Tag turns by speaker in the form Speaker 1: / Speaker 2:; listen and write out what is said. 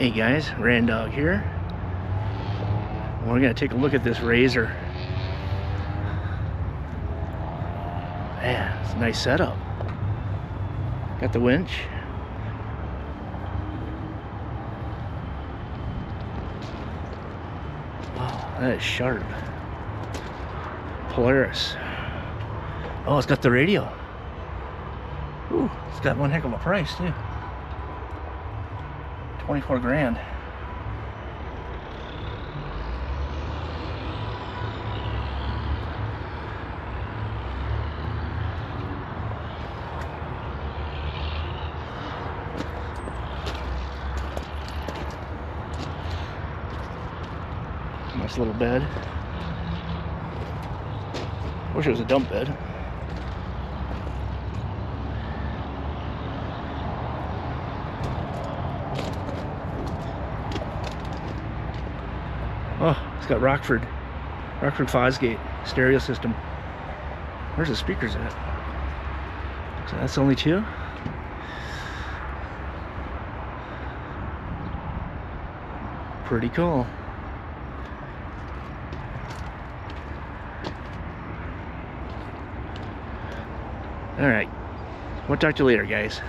Speaker 1: Hey guys, Randog here. We're gonna take a look at this RZR. Man, it's a nice setup. Got the winch. Wow, that is sharp. Polaris. Oh, it's got the radio. Ooh, it's got one heck of a price too. 24 grand. Nice little bed. Wish it was a dump bed. Oh, it's got Rockford Fosgate stereo system. Where's the speakers at? So that's only two. Pretty cool. All right, we'll talk to you later, guys.